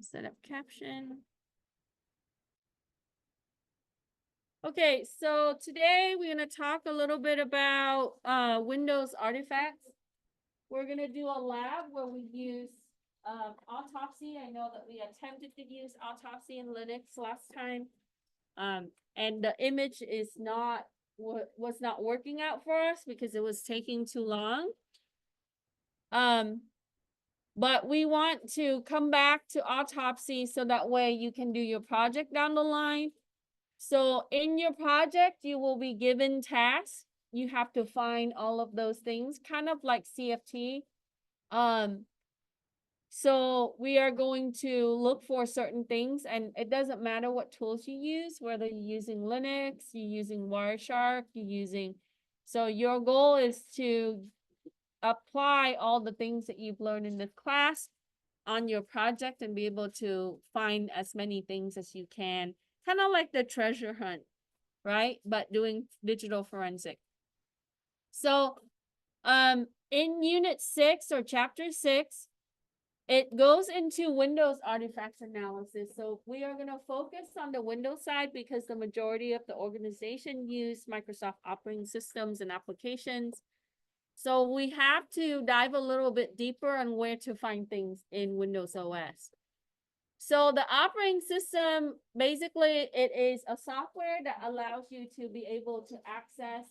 Set up caption. Okay, so today we're going to talk a little bit about Windows artifacts. We're going to do a lab where we use autopsy. I know that we attempted to use autopsy in Linux last time. And the image is not was not working out for us because it was taking too long. But we want to come back to autopsy so that way you can do your project down the line. So in your project, you will be given tasks. You have to find all of those things, kind of like CFT. So we are going to look for certain things, and it doesn't matter what tools you use, whether you're using Linux, you're using Wireshark, you're using. So your goal is to apply all the things that you've learned in this class on your project and be able to find as many things as you can, kind of like the treasure hunt, right? But doing digital forensic. So in unit 6 or chapter 6, it goes into Windows artifacts analysis. So we are going to focus on the Windows side because the majority of the organization use Microsoft operating systems and applications. So we have to dive a little bit deeper on where to find things in Windows OS. So the operating system, basically, it is a software that allows you to be able to access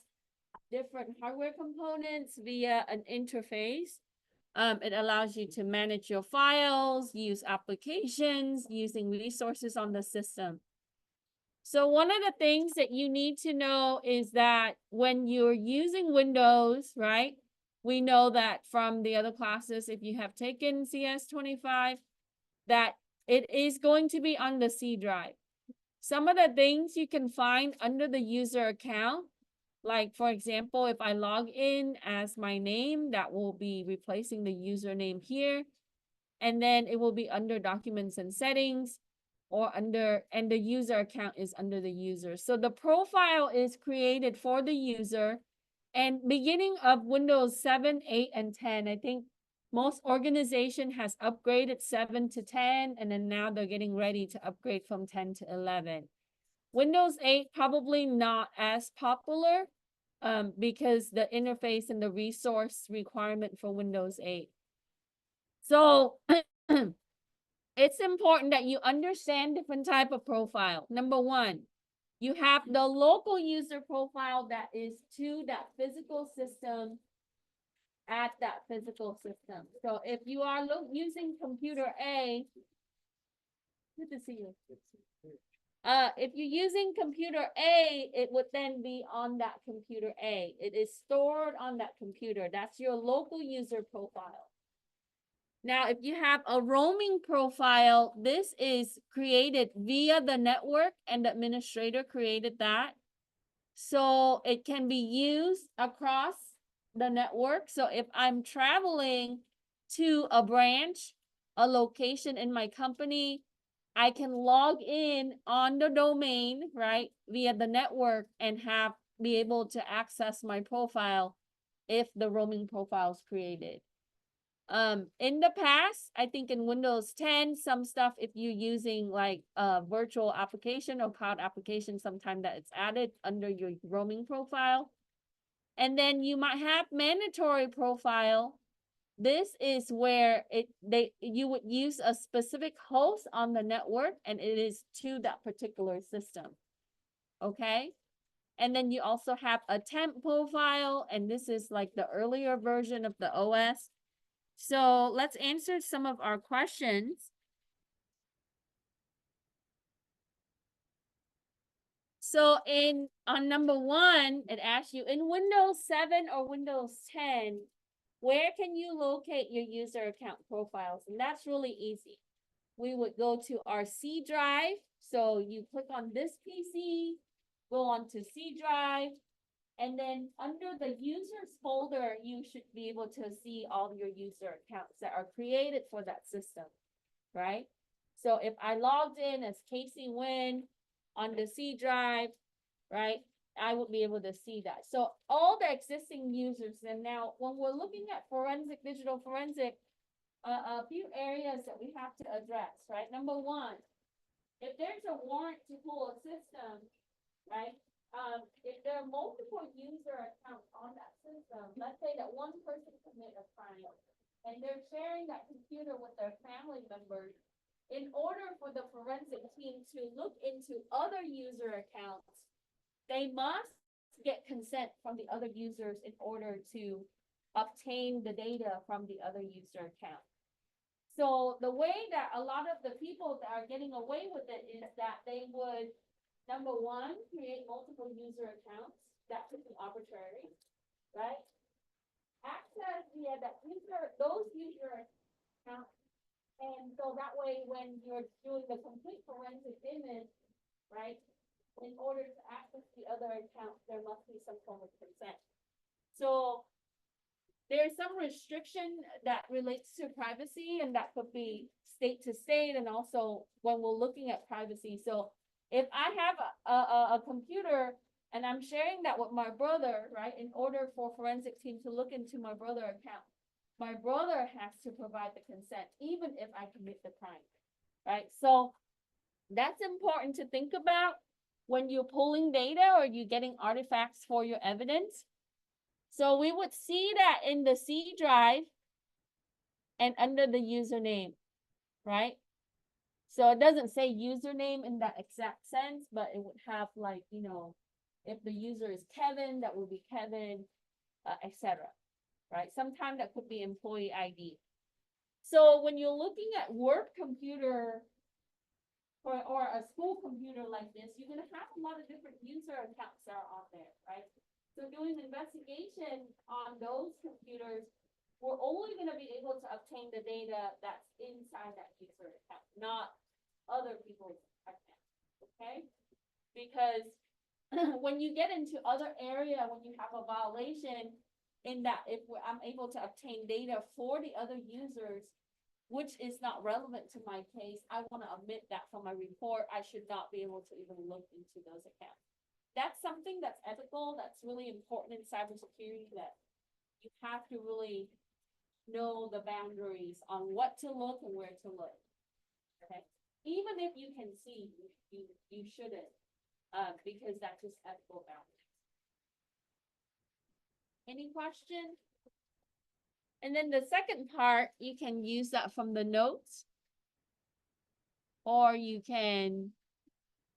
different hardware components via an interface. It allows you to manage your files, use applications, using resources on the system. So one of the things that you need to know is that when you're using Windows, right? We know that from the other classes, if you have taken CIS27A, that it is going to be on the C drive. Some of the things you can find under the user account, like for example, if I log in as my name, that will be replacing the username here. And then it will be under documents and settings or under, and the user account is under the user. So the profile is created for the user, and beginning of Windows 7, 8, and 10, I think most organization has upgraded 7 to 10, and then now they're getting ready to upgrade from 10 to 11. Windows 8 probably not as popular because the interface and the resource requirement for Windows 8. So it's important that you understand different type of profile. Number one, you have the local user profile that is to that physical system at that physical system. So if you are using computer A, good to see you. If you're using computer A, it would then be on that computer A. It is stored on that computer. That's your local user profile. Now, if you have a roaming profile, this is created via the network, and the administrator created that. So it can be used across the network. So if I'm traveling to a branch, a location in my company, I can log in on the domain, right, via the network and be able to access my profile if the roaming profile is created. In the past, I think in Windows 10, some stuff, if you're using like a virtual application or cloud application, sometime that it's added under your roaming profile. And then you might have mandatory profile. This is where you would use a specific host on the network, and it is to that particular system. Okay. And then you also have a temp profile, and this is like the earlier version of the OS. So let's answer some of our questions. So on number 1, it asks you in Windows 7 or Windows 10, where can you locate your user account profiles? And that's really easy. We would go to our C drive. So you click on this PC, go on to C drive, and then under the users folder, you should be able to see all your user accounts that are created for that system, right? So if I logged in as Casey Wynn on the C drive, right, I would be able to see that. So all the existing users, and now when we're looking at digital forensic, a few areas that we have to address, right? Number one, if there's a warrant to pull a system, right? If there are multiple user accounts on that system, let's say that one person commit a crime and they're sharing that computer with their family members, in order for the forensic team to look into other user accounts, they must get consent from the other users in order to obtain the data from the other user account. So the way that a lot of the people that are getting away with it is that they would, number one, create multiple user accounts. That could be arbitrary, right? Access via that user, those user accounts. And so that way, when you're doing the complete forensic image, right, in order to access the other accounts, there must be some form of consent. So there's some restriction that relates to privacy, and that could be state to state, and also when we're looking at privacy. So if I have a computer and I'm sharing that with my brother, right, in order for forensic team to look into my brother account, my brother has to provide the consent, even if I commit the crime, right? So that's important to think about when you're pulling data or you're getting artifacts for your evidence. So we would see that in the C drive and under the username, right? So it doesn't say username in that exact sense, but it would have, like, you know, if the user is Kevin, that would be Kevin, etc. Right? Sometimes that could be employee ID. So when you're looking at work computer or a school computer like this, you're gonna have a lot of different user accounts that are on there, right? So doing investigation on those computers, we're only gonna be able to obtain the data that's inside that user account, not other people's accounts, okay? Because when you get into other area, when you have a violation, in that if I'm able to obtain data for the other users, which is not relevant to my case, I want to omit that from my report. I should not be able to even look into those accounts. That's something that's ethical, that's really important in cybersecurity, that you have to really know the boundaries on what to look and where to look. Okay, even if you can see, you shouldn't, because that's just ethical boundaries. Any question? And then the second part, you can use that from the notes. Or you can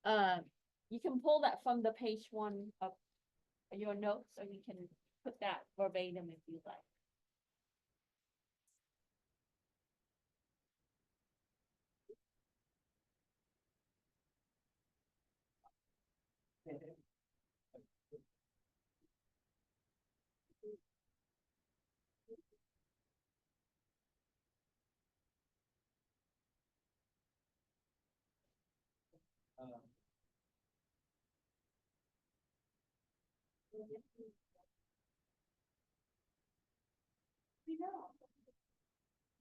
pull that from the page 1 of your notes, or you can put that verbatim if you like. We know.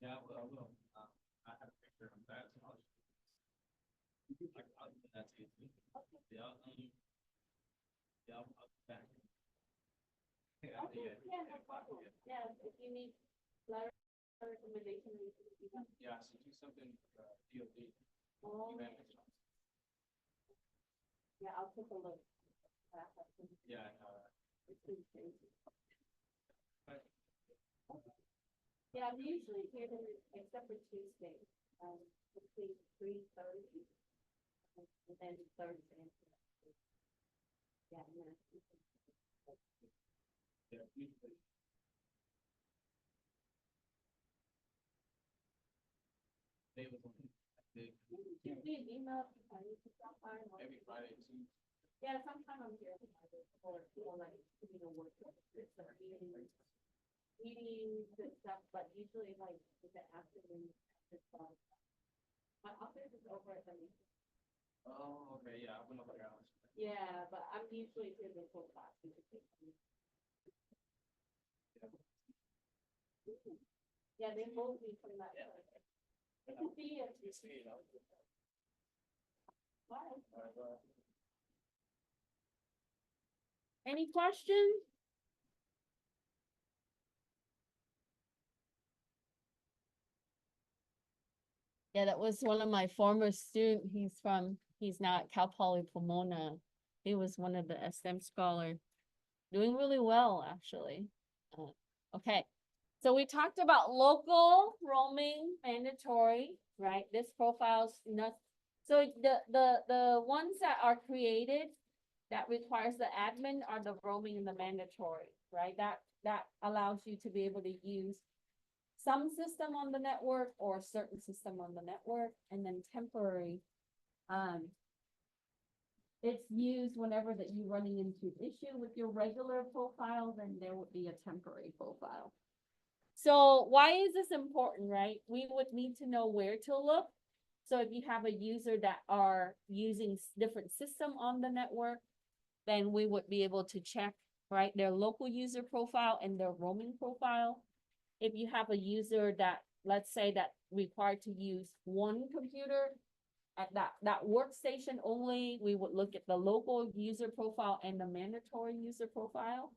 Yeah, well, I will. I have a picture of that. So I'll send that to you. Okay. Yeah, I'll back. Okay, yeah, no problem. Yeah, if you need letter recommendation, you can do that. Yeah, so do something, DOD. Oh, yeah, I'll take a look. Yeah, It's been crazy. Yeah, I'm usually here, except for Tuesday, between 3:30 and then Thursday. Yeah, yeah. yeah, usually. They was on, Shoot me an email, I need to stop by. every Friday too. Yeah, sometime I'm here, or like, you know, work, meetings and stuff, but usually like, in the afternoon, my office is over at the. Oh, okay, yeah, I went over there. Yeah, but I'm usually here before class. Yeah, they moved me from that. Yeah. Good to see you. You see, Bye. Bye. Any questions? Yeah, that was one of my former student. He's now at Cal Poly Pomona. He was one of the SM scholar, doing really well, actually. Okay, so we talked about local roaming mandatory, right? This profile's not, so the ones that are created that requires the admin are the roaming and the mandatory, right? That allows you to be able to use some system on the network or a certain system on the network, and then temporary. It's used whenever that you're running into issue with your regular profile, then there would be a temporary profile. So why is this important, right? We would need to know where to look. So if you have a user that are using different system on the network, then we would be able to check, right, their local user profile and their roaming profile. If you have a user that, let's say, that required to use one computer at that workstation only, we would look at the local user profile and the mandatory user profile.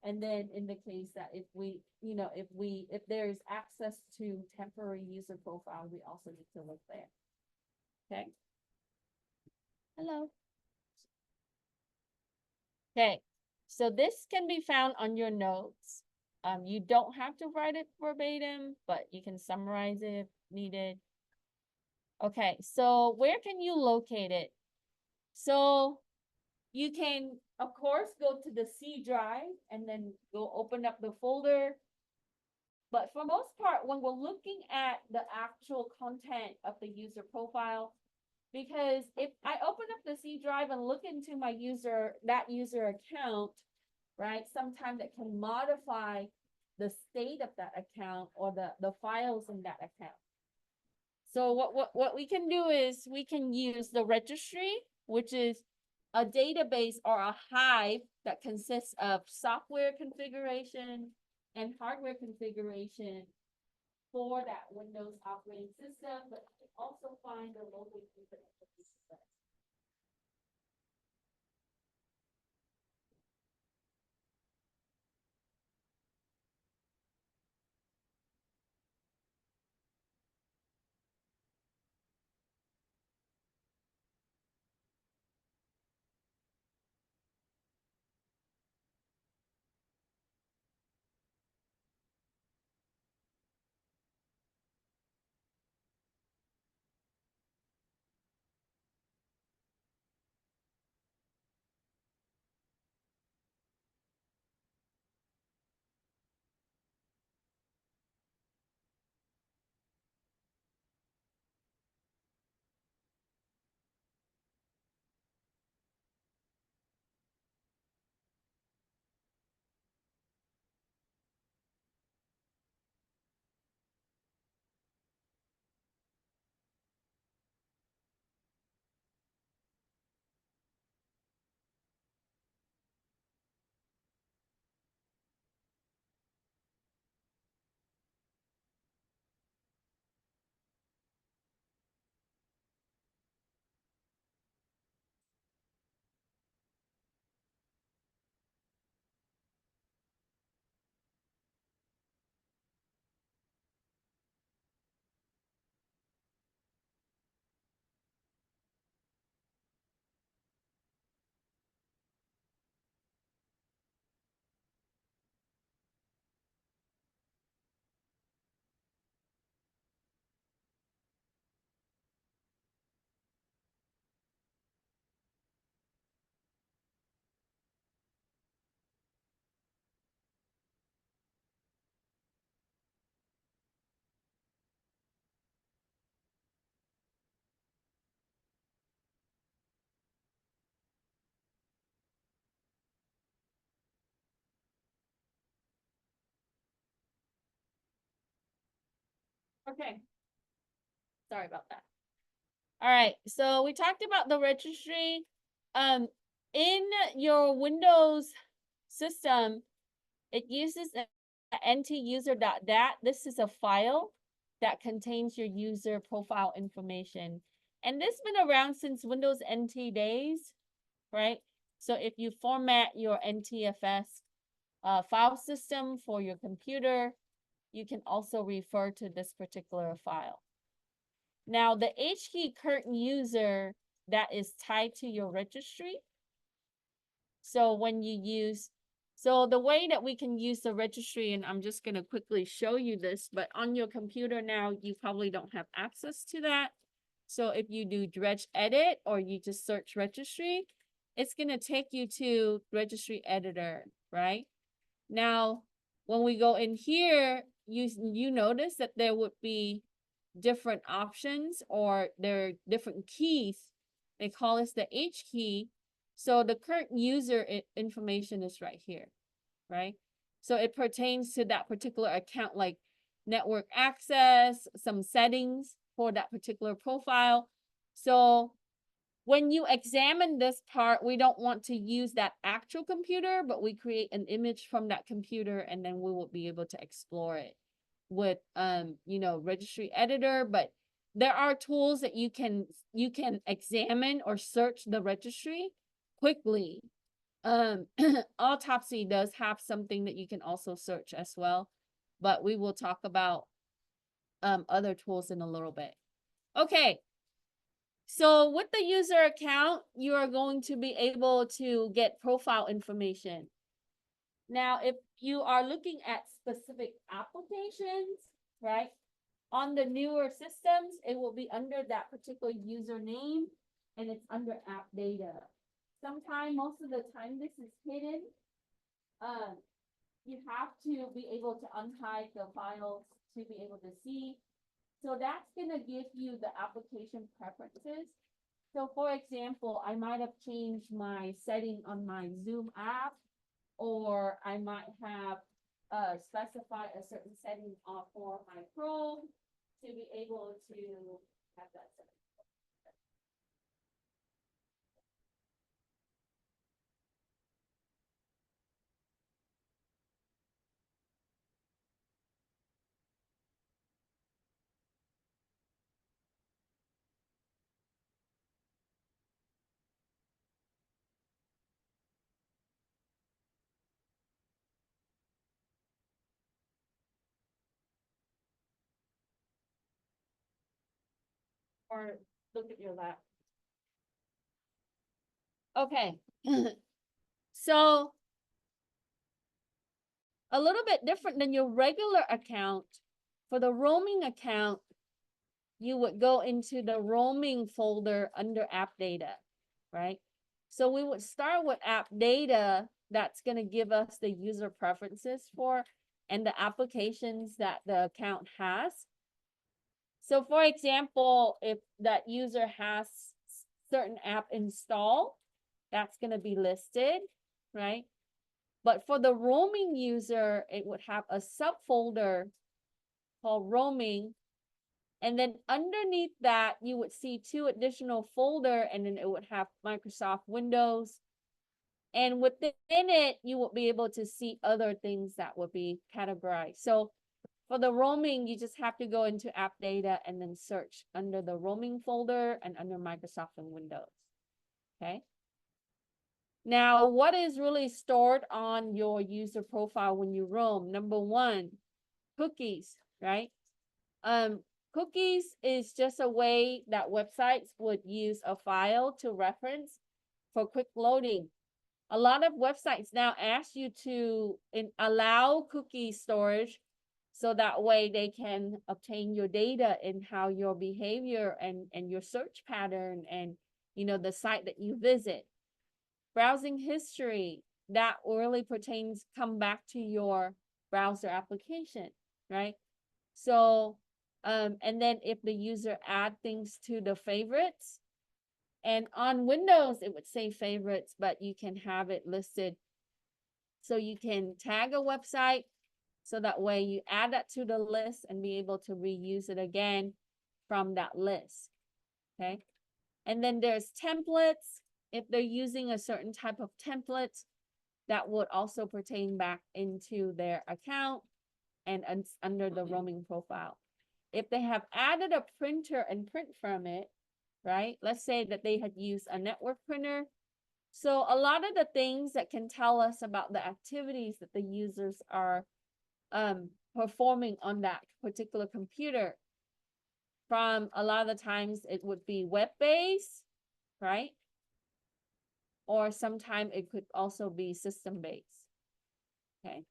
And then in the case that if we, if there's access to temporary user profile, we also need to look there. Okay. Hello. Okay, so this can be found on your notes. You don't have to write it verbatim, but you can summarize it if needed. Okay, so where can you locate it? So you can, of course, go to the C drive and then go open up the folder. But for most part, when we're looking at the actual content of the user profile, because if I open up the C drive and look into my that user account, right, sometimes it can modify the state of that account or the files in that account. So what we can do is we can use the registry, which is a database or a hive that consists of software configuration and hardware configuration for that Windows operating system, but you can also find the local user information. Okay. Sorry about that. All right, so we talked about the registry. In your Windows system, it uses a ntuser.dat. This is a file that contains your user profile information. And this has been around since Windows NT days, right? So if you format your NTFS file system for your computer, you can also refer to this particular file. Now, the H key current user, that is tied to your registry. So when you use, so the way that we can use the registry, and I'm just going to quickly show you this, but on your computer now, you probably don't have access to that. So if you do dredge edit or you just search registry, it's going to take you to registry editor, right? Now, when we go in here, you notice that there would be different options, or there are different keys. They call this the H key. So the current user information is right here, right? So it pertains to that particular account, like network access, some settings for that particular profile. So when you examine this part, we don't want to use that actual computer, but we create an image from that computer, and then we will be able to explore it with registry editor. But there are tools that you can examine or search the registry quickly. Autopsy does have something that you can also search as well, but we will talk about other tools in a little bit. Okay, so with the user account, you are going to be able to get profile information. Now, if you are looking at specific applications, right, on the newer systems, it will be under that particular username, and it's under app data. Sometimes, most of the time, this is hidden. You have to be able to unhide the files to be able to see. So that's going to give you the application preferences. So for example, I might have changed my setting on my Zoom app, or I might have specified a certain setting for my Chrome to be able to have that setting. Or look at your lap. Okay. So a little bit different than your regular account. For the roaming account, you would go into the roaming folder under app data, right? So we would start with app data. That's going to give us the user preferences for and the applications that the account has. So for example, if that user has certain app installed, that's going to be listed, right? But for the roaming user, it would have a subfolder called roaming. And then underneath that, you would see 2 additional folder, and then it would have Microsoft Windows. And within it, you will be able to see other things that would be categorized. So for the roaming, you just have to go into app data and then search under the roaming folder and under Microsoft and Windows. Okay. Now, what is really stored on your user profile when you roam? Number 1, cookies, right? Cookies is just a way that websites would use a file to reference for quick loading. A lot of websites now ask you to allow cookie storage, so that way they can obtain your data and how your behavior and your search pattern and the site that you visit. Browsing history, that really come back to your browser application, right? So and then if the user add things to the favorites, and on Windows, it would say favorites, but you can have it listed. So you can tag a website, so that way you add that to the list and be able to reuse it again from that list. Okay. And then there's templates. If they're using a certain type of template, that would also pertain back into their account and under the roaming profile. If they have added a printer and print from it, right? Let's say that they had used a network printer. So a lot of the things that can tell us about the activities that the users are performing on that particular computer from a lot of the times it would be web-based, right? Or sometimes it could also be system-based. Okay,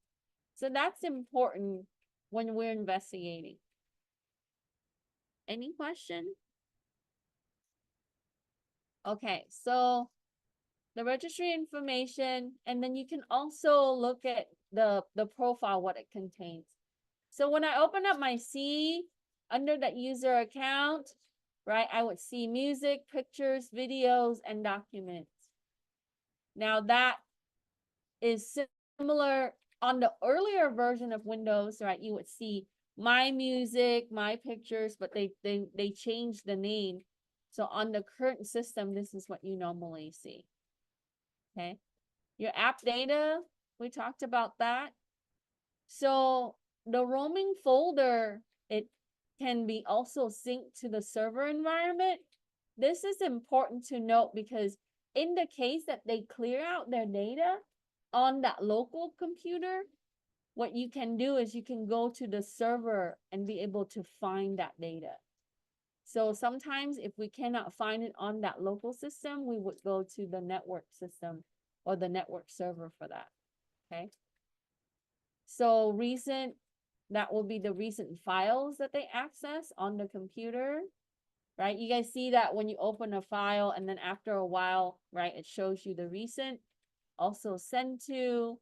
so that's important when we're investigating. Any question? Okay, so the registry information, and then you can also look at the profile, what it contains. So when I open up my C under that user account, right, I would see music, pictures, videos, and documents. Now that is similar on the earlier version of Windows, right? You would see my music, my pictures, but they changed the name. So on the current system, this is what you normally see. Okay. Your app data, we talked about that. So the roaming folder, it can be also synced to the server environment. This is important to note because in the case that they clear out their data on that local computer, what you can do is you can go to the server and be able to find that data. So sometimes if we cannot find it on that local system, we would go to the network system or the network server for that. Okay. So recent, that will be the recent files that they access on the computer, right? You guys see that when you open a file and then after a while, right, it shows you the recent. Also send to,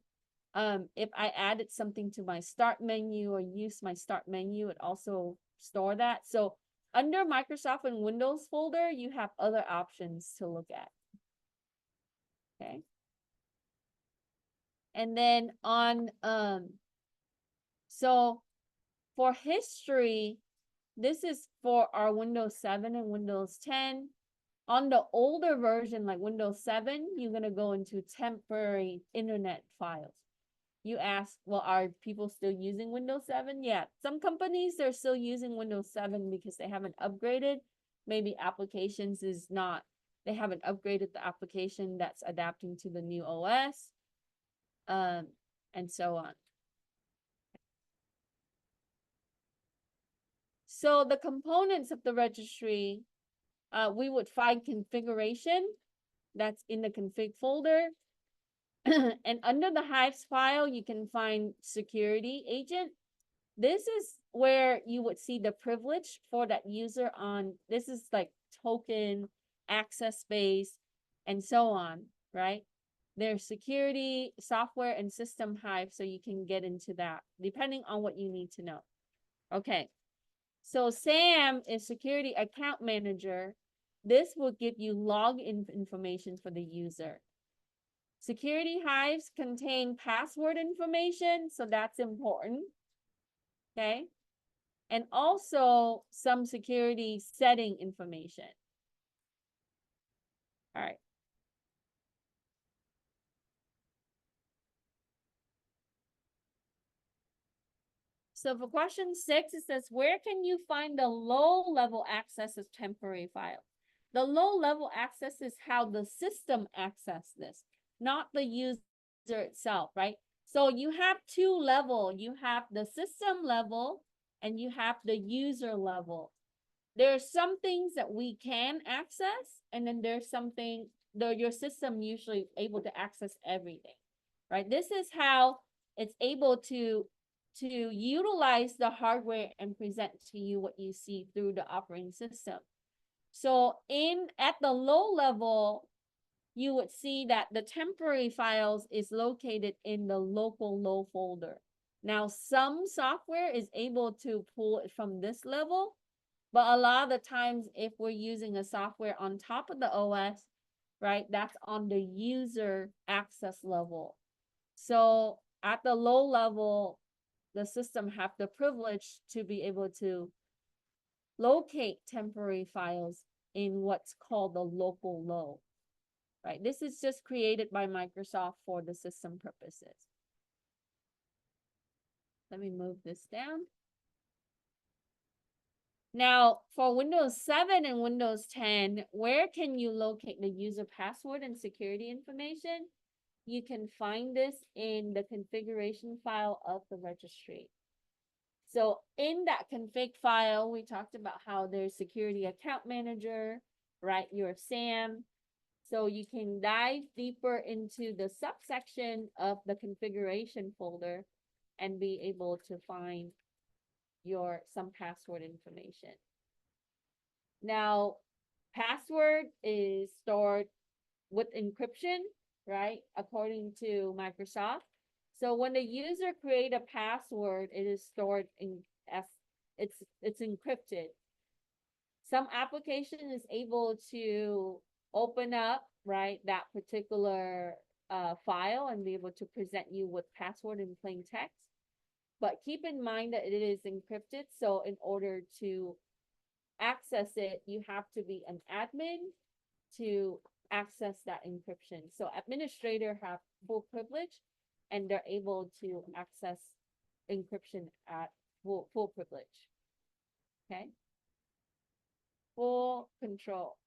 if I added something to my start menu or use my start menu, it also store that. So under Microsoft and Windows folder, you have other options to look at. Okay. And then on, so for history, this is for our Windows 7 and Windows 10. On the older version, like Windows 7, you're going to go into temporary internet files. You ask, well, are people still using Windows 7? Yeah, some companies, they're still using Windows 7 because they haven't upgraded. Maybe applications is not, they haven't upgraded the application that's adapting to the new OS, and so on. So the components of the registry, we would find configuration, that's in the config folder. And under the Hives file, you can find security agent. This is where you would see the privilege for that user on, this is like token, access space, and so on, right? There's security, software, and system Hive, so you can get into that, depending on what you need to know. Okay, so SAM is security account manager. This will give you login information for the user. Security Hives contain password information, so that's important. Okay. And also some security setting information. All right. So for question 6, it says, where can you find the low-level access of temporary files? The low-level access is how the system access this, not the user itself, right? So you have two levels. You have the system level and you have the user level. There are some things that we can access, and then there's something that your system usually able to access everything, right? This is how it's able to utilize the hardware and present to you what you see through the operating system. So at the low level, you would see that the temporary files is located in the local low folder. Now, some software is able to pull it from this level, but a lot of the times if we're using a software on top of the OS, right, that's on the user access level. So at the low level, the system have the privilege to be able to locate temporary files in what's called the local low, right? This is just created by Microsoft for the system purposes. Let me move this down. Now, for Windows 7 and Windows 10, where can you locate the user password and security information? You can find this in the configuration file of the registry. So in that config file, we talked about how there's security account manager, right? Your SAM. So you can dive deeper into the subsection of the configuration folder and be able to find some password information. Now, password is stored with encryption, right? According to Microsoft. So when the user create a password, it is stored as it's encrypted. Some application is able to open up, right, that particular file and be able to present you with password in plain text. But keep in mind that it is encrypted. So in order to access it, you have to be an admin to access that encryption. So administrator have full privilege and they're able to access encryption at full privilege. Okay. Full control.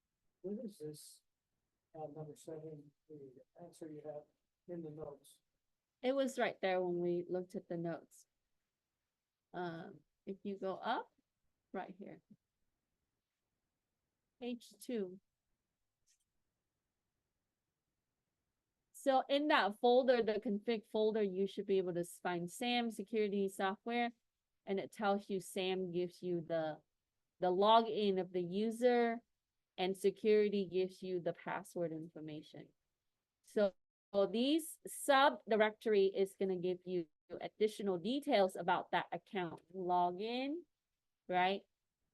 What is this, number 7, the answer you have in the notes? It was right there when we looked at the notes. If you go up, right here. Page 2. So in that folder, the config folder, you should be able to find SAM security software, and it tells you SAM gives you the login of the user, and security gives you the password information. So these subdirectory is going to give you additional details about that account login, right?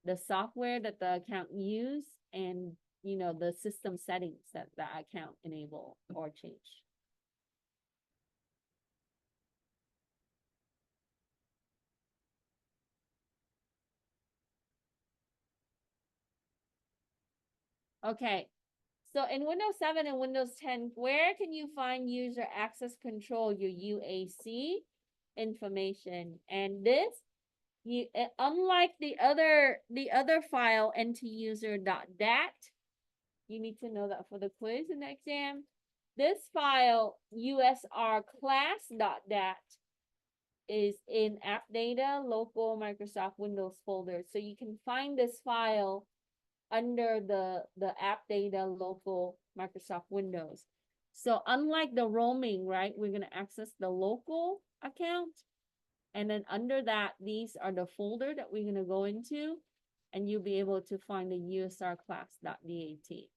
The software that the account use, and the system settings that account enable or change. Okay, so in Windows 7 and Windows 10, where can you find user access control, your UAC information? And this, unlike the other file, ntuser.dat, you need to know that for the quiz and the exam. This file, usrclass.dat, is in app data, local Microsoft Windows folder. So you can find this file under the app data local Microsoft Windows. So unlike the roaming, right, we're going to access the local account. And then under that, these are the folder that we're going to go into, and you'll be able to find the usrclass.dat.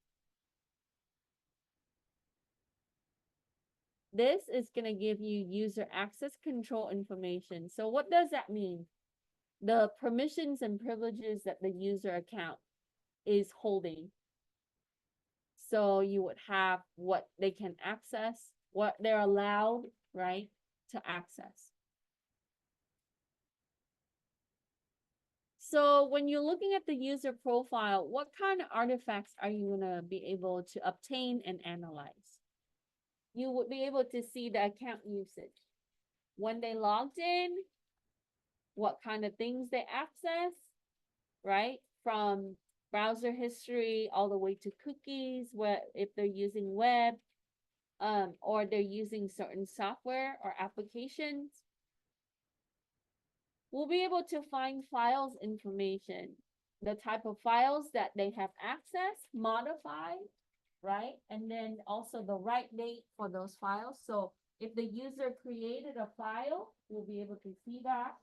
This is going to give you user access control information. So what does that mean? The permissions and privileges that the user account is holding. So you would have what they can access, what they're allowed, right, to access. So when you're looking at the user profile, what kind of artifacts are you going to be able to obtain and analyze? You would be able to see the account usage. When they logged in, what kind of things they access, right? From browser history all the way to cookies, if they're using web, or they're using certain software or applications. We'll be able to find files information, the type of files that they have access, modified, right? And then also the right date for those files. So if the user created a file, we'll be able to see that.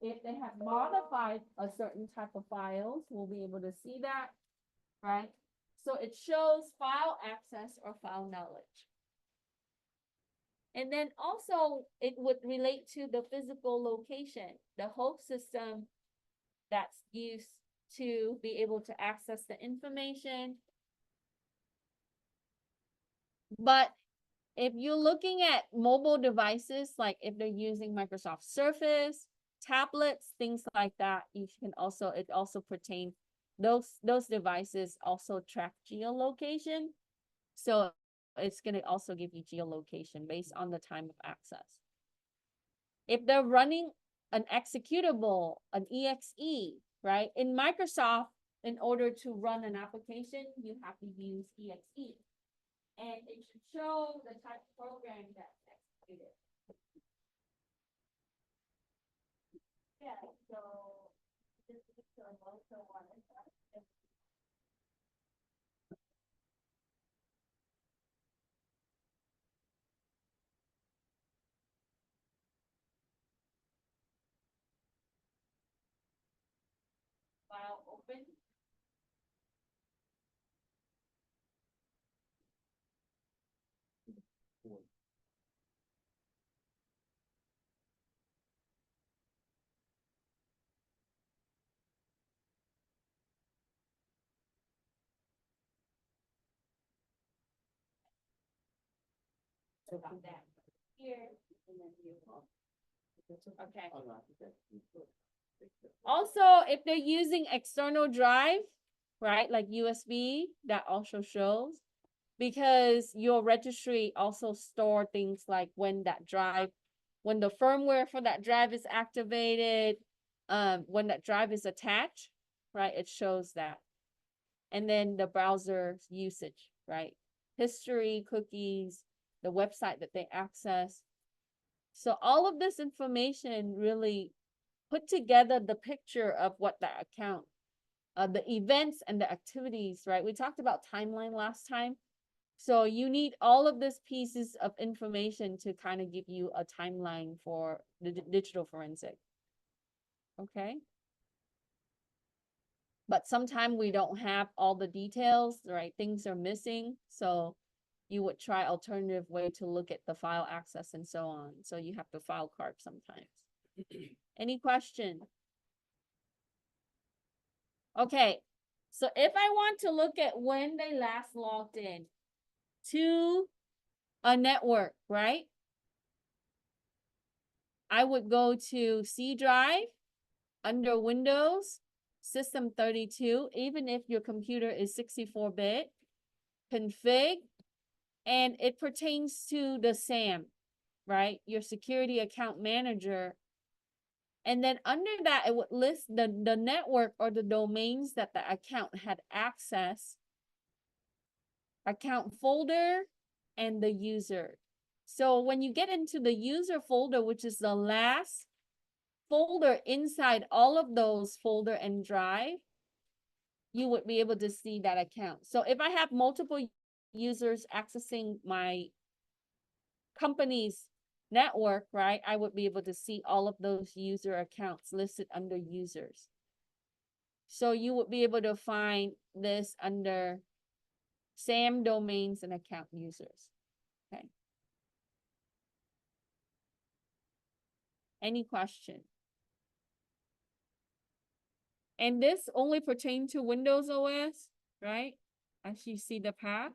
If they have modified a certain type of files, we'll be able to see that, right? So it shows file access or file knowledge. And then also it would relate to the physical location, the host system that's used to be able to access the information. But if you're looking at mobile devices, like if they're using Microsoft Surface, tablets, things like that, you can also, it also pertains, those devices also track geolocation. So it's going to also give you geolocation based on the time of access. If they're running an executable, an EXE, right? In Microsoft, in order to run an application, you have to use EXE. And it should show the type of program that's executed. Yeah, so this is the local one. File open. About that here, and then you. Okay. Also, if they're using external drive, right, like USB, that also shows. Because your registry also store things like when that drive, when the firmware for that drive is activated, when that drive is attached, right, it shows that. And then the browser usage, right? History, cookies, the website that they access. So all of this information really put together the picture of what that account, the events and the activities, right? We talked about timeline last time. So you need all of these pieces of information to kind of give you a timeline for the digital forensic. Okay. But sometimes we don't have all the details, right? Things are missing. So you would try alternative way to look at the file access and so on. So you have to file card sometimes. Any question? Okay. So if I want to look at when they last logged in to a network, right? I would go to C drive under Windows, System 32, even if your computer is 64-bit, config, and it pertains to the SAM, right? Your security account manager. And then under that, it would list the network or the domains that the account had access, account folder, and the user. So when you get into the user folder, which is the last folder inside all of those folder and drive, you would be able to see that account. So if I have multiple users accessing my company's network, right, I would be able to see all of those user accounts listed under users. So you would be able to find this under SAM domains and account users. Okay. Any question? And this only pertains to Windows OS, right? As you see the path.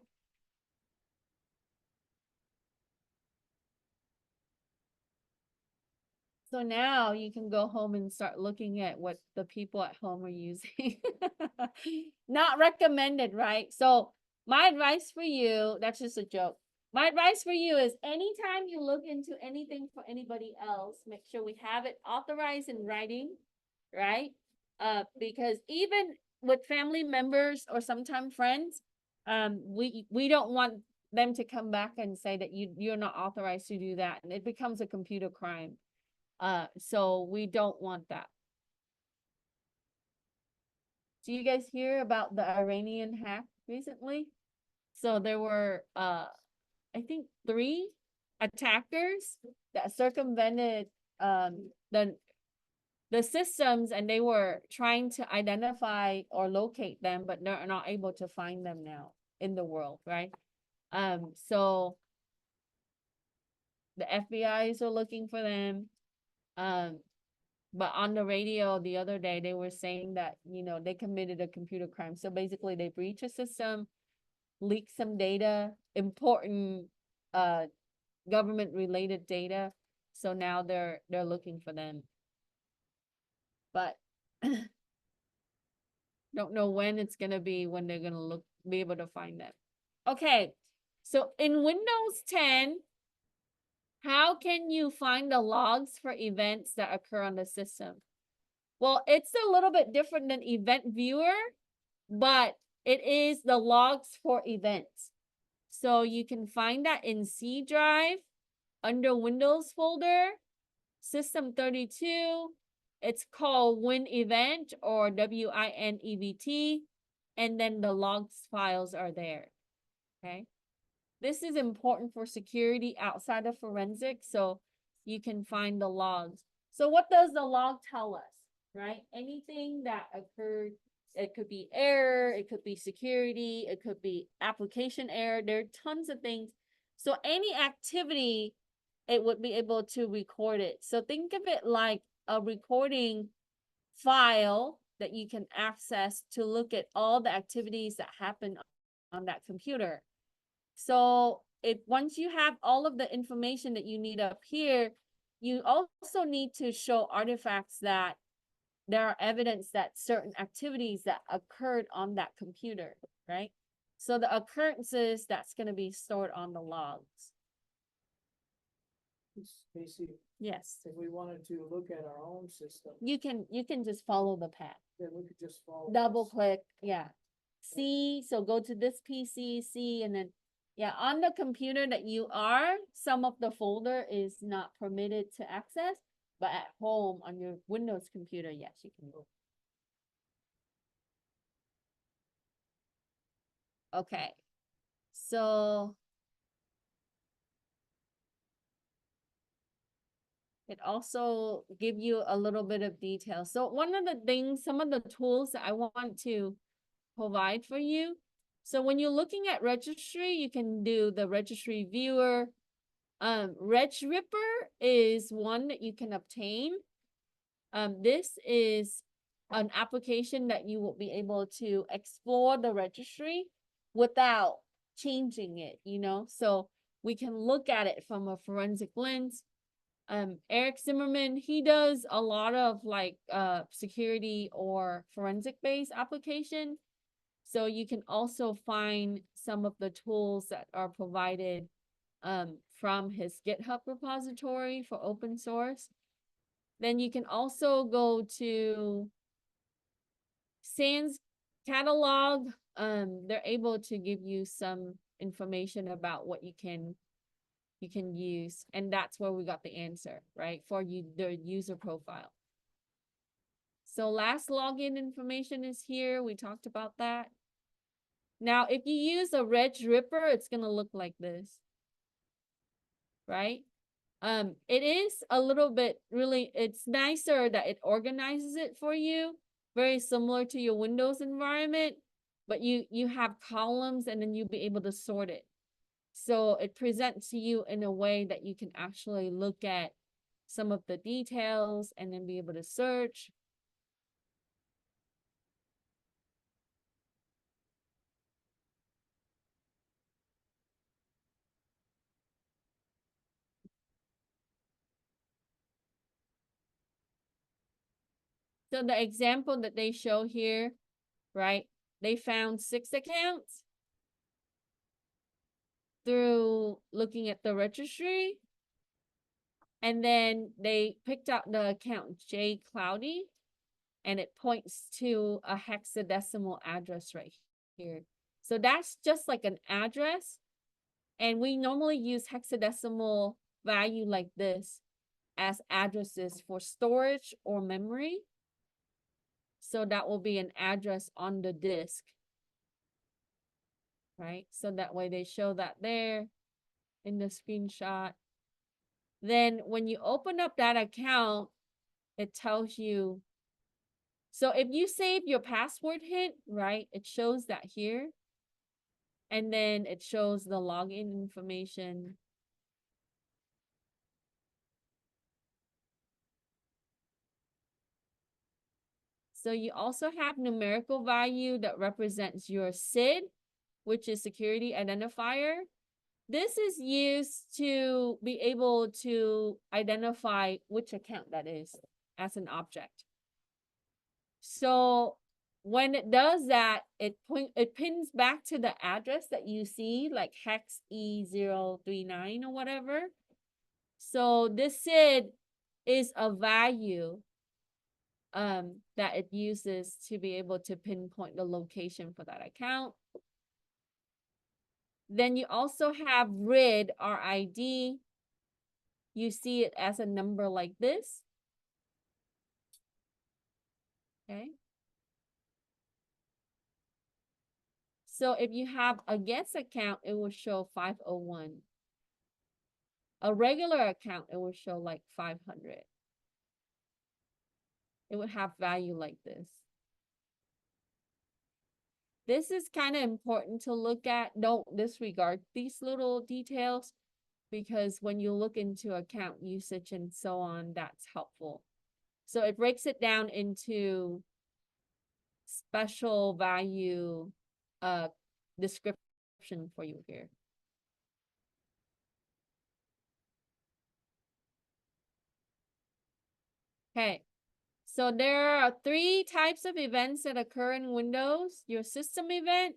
So now you can go home and start looking at what the people at home are using. Not recommended, right? So my advice for you, that's just a joke. My advice for you is anytime you look into anything for anybody else, make sure we have it authorized in writing, right? Because even with family members or sometimes friends, we don't want them to come back and say that you're not authorized to do that, and it becomes a computer crime. So we don't want that. Do you guys hear about the Iranian hack recently? So there were, I think 3 attackers that circumvented the systems, and they were trying to identify or locate them, but they're not able to find them now in the world, right? So the FBI's are looking for them. But on the radio the other day, they were saying that, they committed a computer crime. So basically they breach a system, leak some data, important government related data. So now they're looking for them. But don't know when it's gonna be, when they're gonna be able to find them. Okay, so in Windows 10, how can you find the logs for events that occur on the system? Well, it's a little bit different than Event Viewer, but it is the logs for events. So you can find that in C drive, under Windows folder, System 32, It's called win event or WINEVT, and then the logs files are there. Okay. This is important for security outside of forensics, so you can find the logs. So what does the log tell us, right? Anything that occurred, it could be error, it could be security, it could be application error. There are tons of things. So any activity, it would be able to record it. So think of it like a recording file that you can access to look at all the activities that happen on that computer. So if once you have all of the information that you need up here, you also need to show artifacts that there are evidence that certain activities that occurred on that computer, right? So the occurrences, that's going to be stored on the logs. Casey, Yes, if we wanted to look at our own system, you can just follow the path. then we could just follow. Double this. click, yeah. C, so go to this PC, C, and then, yeah, on the computer that you are, some of the folder is not permitted to access, but at home on your Windows computer, yes, you can go. Okay, so it also give you a little bit of detail. So one of the things, some of the tools that I want to provide for you. So when you're looking at registry, you can do the registry viewer. RegRipper is one that you can obtain. This is an application that you will be able to explore the registry without changing it, you know? So we can look at it from a forensic lens. Eric Zimmerman, he does a lot of like security or forensic based application. So you can also find some of the tools that are provided from his GitHub repository for open source. Then you can also go to SANS catalog. They're able to give you some information about what you can use, and that's where we got the answer, right? For you, the user profile. So last login information is here. We talked about that. Now, if you use a regRipper, it's gonna look like this, right? It is a little bit really, it's nicer that it organizes it for you, very similar to your Windows environment, but you have columns and then you'll be able to sort it. So it presents to you in a way that you can actually look at some of the details and then be able to search. So the example that they show here, right? They found 6 accounts through looking at the registry. And then they picked out the account J Cloudy, and it points to a hexadecimal address right here. So that's just like an address. And we normally use hexadecimal value like this as addresses for storage or memory. So that will be an address on the disk, right? So that way they show that there in the screenshot. Then when you open up that account, it tells you. So if you save your password hint, right, it shows that here. And then it shows the login information. So you also have numerical value that represents your SID, which is security identifier. This is used to be able to identify which account that is as an object. So when it does that, it pins back to the address that you see, like hex E039 or whatever. So this SID is a value that it uses to be able to pinpoint the location for that account. Then you also have RID, R-I-D. You see it as a number like this. Okay. So if you have a guest account, it will show 501. A regular account, it will show like 500. It would have value like this. This is kind of important to look at. Don't disregard these little details because when you look into account usage and so on, that's helpful. So it breaks it down into special value description for you here. Okay, so there are 3 types of events that occur in Windows: your system event,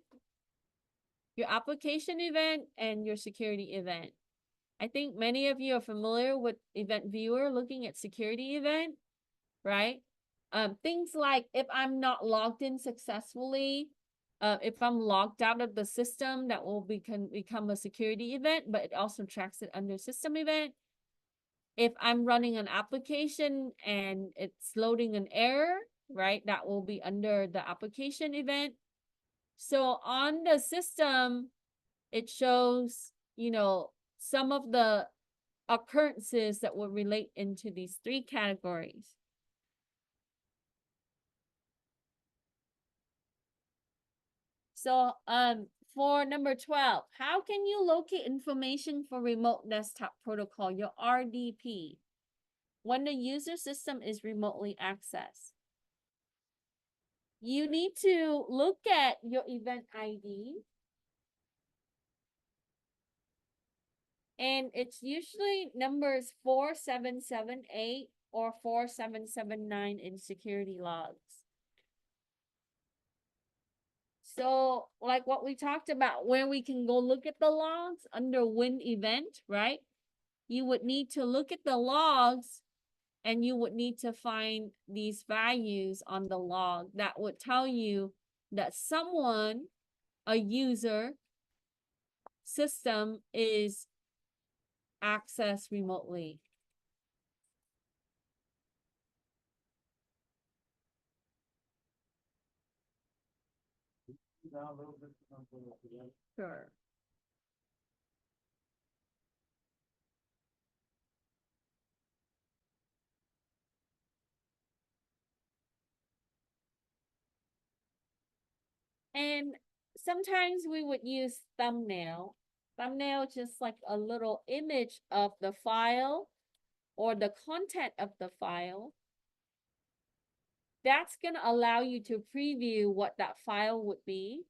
your application event, and your security event. I think many of you are familiar with Event Viewer looking at security event, right? Things like if I'm not logged in successfully, if I'm logged out of the system, that will become a security event, but it also tracks it under system event. If I'm running an application and it's loading an error, right, that will be under the application event. So on the system, it shows, you know, some of the occurrences that will relate into these 3 categories. So for number 12, how can you locate information for remote desktop protocol, your RDP, when the user system is remotely accessed? You need to look at your event ID. And it's usually numbers 4778 or 4779 in security logs. So like what we talked about, where we can go look at the logs under Win event, right? You would need to look at the logs and you would need to find these values on the log that would tell you that someone, a user, system is accessed remotely. Sure. And sometimes we would use thumbnail. Thumbnail just like a little image of the file or the content of the file. That's going to allow you to preview what that file would be.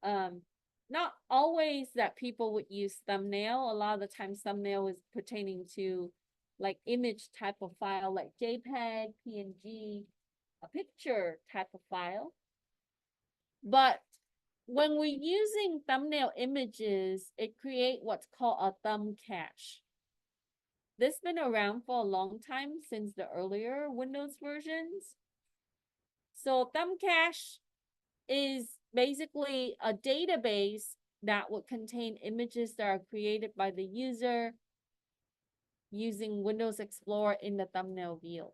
Not always that people would use thumbnail. A lot of the times thumbnail is pertaining to like image type of file, like JPEG, PNG, a picture type of file. But when we're using thumbnail images, it creates what's called a thumb cache. This has been around for a long time, since the earlier Windows versions. So thumb cache is basically a database that would contain images that are created by the user using Windows Explorer in the thumbnail view.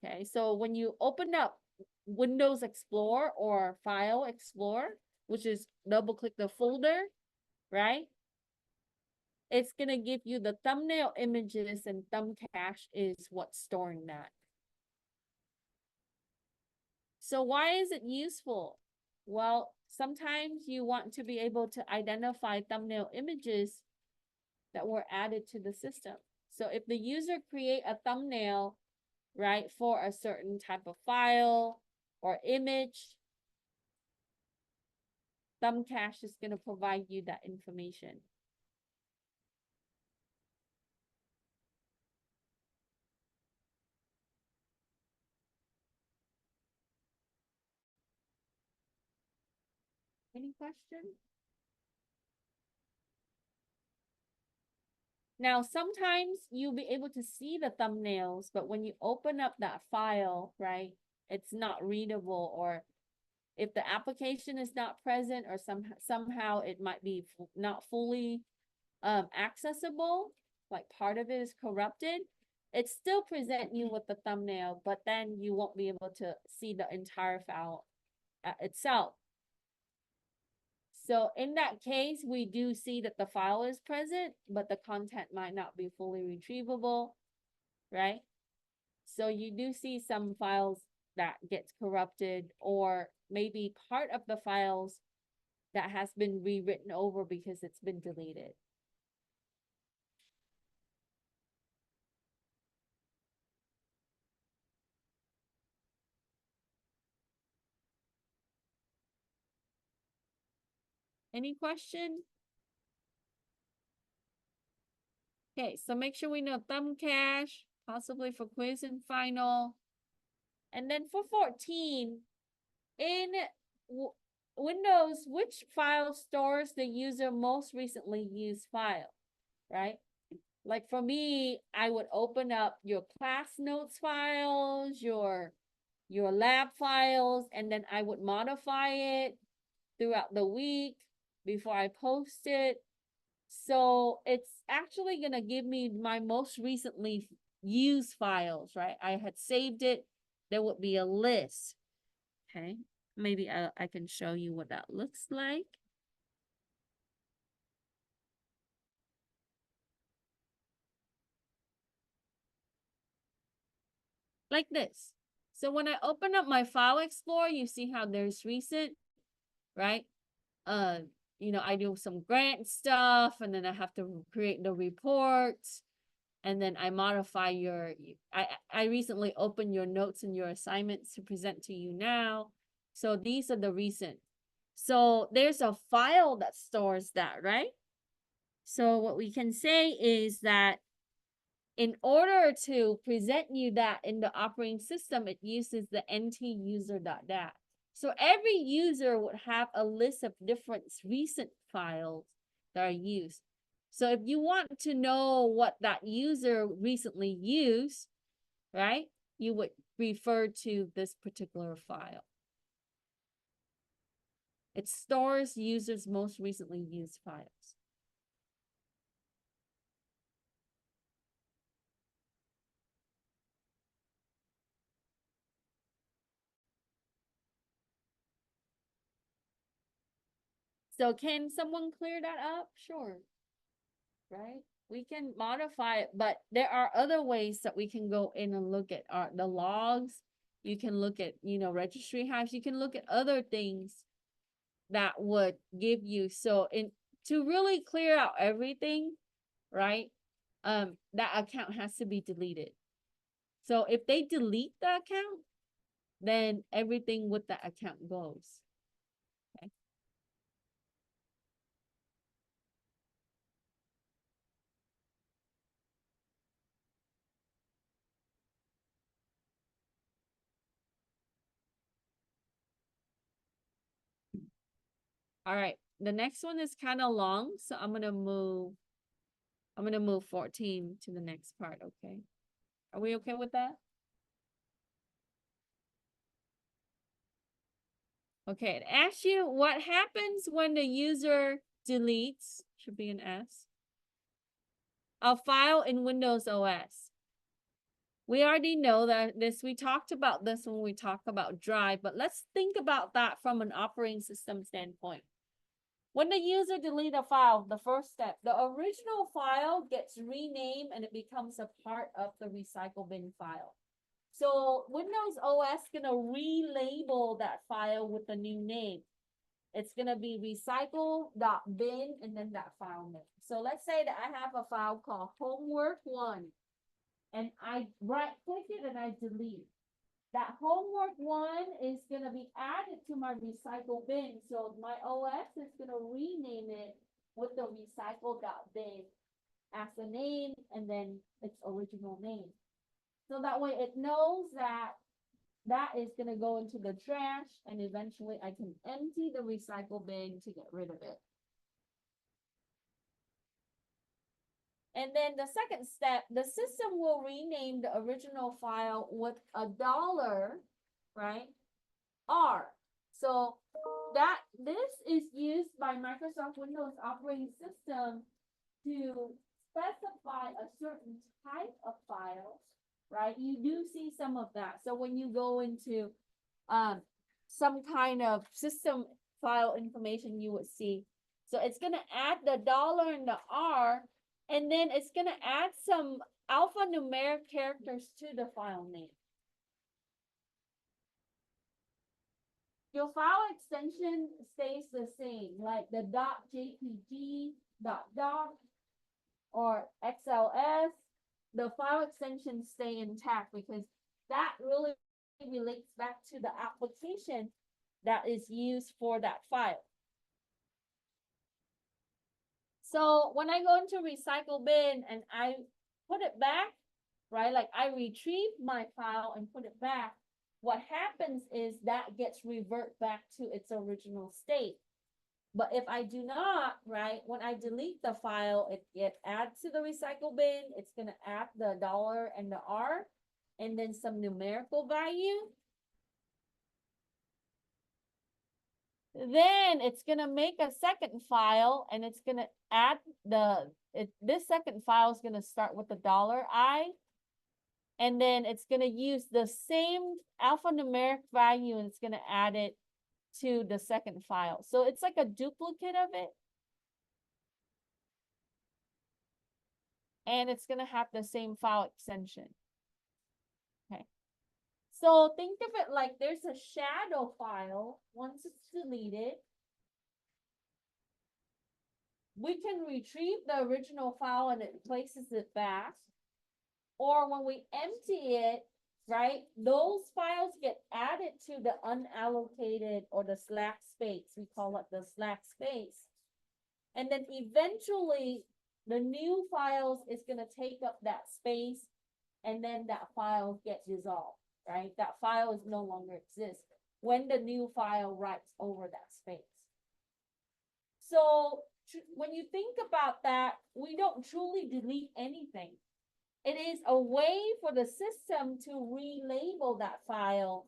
Okay, so when you open up Windows Explorer or File Explorer, which is double click the folder, right? It's gonna give you the thumbnail images, and thumb cache is what's storing that. So why is it useful? Well, sometimes you want to be able to identify thumbnail images that were added to the system. So if the user create a thumbnail, right, for a certain type of file or image, thumb cache is going to provide you that information. Any questions? Now, sometimes you'll be able to see the thumbnails, but when you open up that file, right, it's not readable, or if the application is not present, or somehow it might be not fully accessible, like part of it is corrupted, it still present you with the thumbnail, but then you won't be able to see the entire file itself. So in that case, we do see that the file is present, but the content might not be fully retrievable, right? So you do see some files that gets corrupted, or maybe part of the files that has been rewritten over because it's been deleted. Any question? Okay, so make sure we know thumb cache, possibly for quiz and final. And then for 14, in Windows, which file stores the user most recently used file, right? Like for me, I would open up your class notes files, your lab files, and then I would modify it throughout the week before I post it. So it's actually gonna give me my most recently used files, right? I had saved it. There would be a list. Okay, maybe I can show you what that looks like. Like this. So when I open up my file explorer, you see how there's recent, right? You know, I do some grant stuff, and then I have to create the reports, and then I modify I recently opened your notes and your assignments to present to you now. So these are the recent. So there's a file that stores that, right? So what we can say is that in order to present you that in the operating system, it uses the nt-user.dat. So every user would have a list of different recent files that are used. So if you want to know what that user recently used, right, you would refer to this particular file. It stores users' most recently used files. So can someone clear that up? Sure. Right? We can modify it, but there are other ways that we can go in and look at the logs. You can look at, you know, registry hash. You can look at other things that would give you, so to really clear out everything, right? That account has to be deleted. So if they delete the account, then everything with that account goes. Okay. All right. The next one is kind of long, so I'm gonna move 14 to the next part, okay? Are we okay with that? Okay, it asks you what happens when the user deletes, should be an S, a file in Windows OS. We already know that we talked about this when we talk about Drive, but let's think about that from an operating system standpoint. When the user deletes a file, the first step, the original file gets renamed and it becomes a part of the recycle bin file. So Windows OS gonna relabel that file with a new name. It's gonna be recycle.bin and then that file name. So let's say that I have a file called homework1 and I right click it and I delete. That homework1 is gonna be added to my recycle bin. So my OS is gonna rename it with the recycle.bin as the name and then its original name. So that way it knows that that is going to go into the trash and eventually I can empty the recycle bin to get rid of it. And then the second step, the system will rename the original file with $, right? R. So that this is used by Microsoft Windows operating system to specify a certain type of file, right? You do see some of that. So when you go into some kind of system file information, you would see. So it's gonna add the dollar and the R, and then it's gonna add some alphanumeric characters to the file name. Your file extension stays the same, like the .jpg, .doc, or XLS. The file extensions stay intact because that really relates back to the application that is used for that file. So when I go into recycle bin and I put it back, right, like I retrieve my file and put it back, what happens is that gets revert back to its original state. But if I do not, right, when I delete the file, it adds to the recycle bin, it's gonna add the dollar and the R, and then some numerical value. Then it's gonna make a second file and it's gonna add this second file is gonna start with the $I. And then it's gonna use the same alphanumeric value and it's gonna add it to the second file. So it's like a duplicate of it. And it's gonna have the same file extension. Okay. So think of it like there's a shadow file. Once it's deleted, we can retrieve the original file and it places it back. Or when we empty it, right, those files get added to the unallocated or the slack space. We call it the slack space. And then eventually the new files is going to take up that space and then that file get dissolved, right? That file is no longer exists when the new file writes over that space. So when you think about that, we don't truly delete anything. It is a way for the system to relabel that file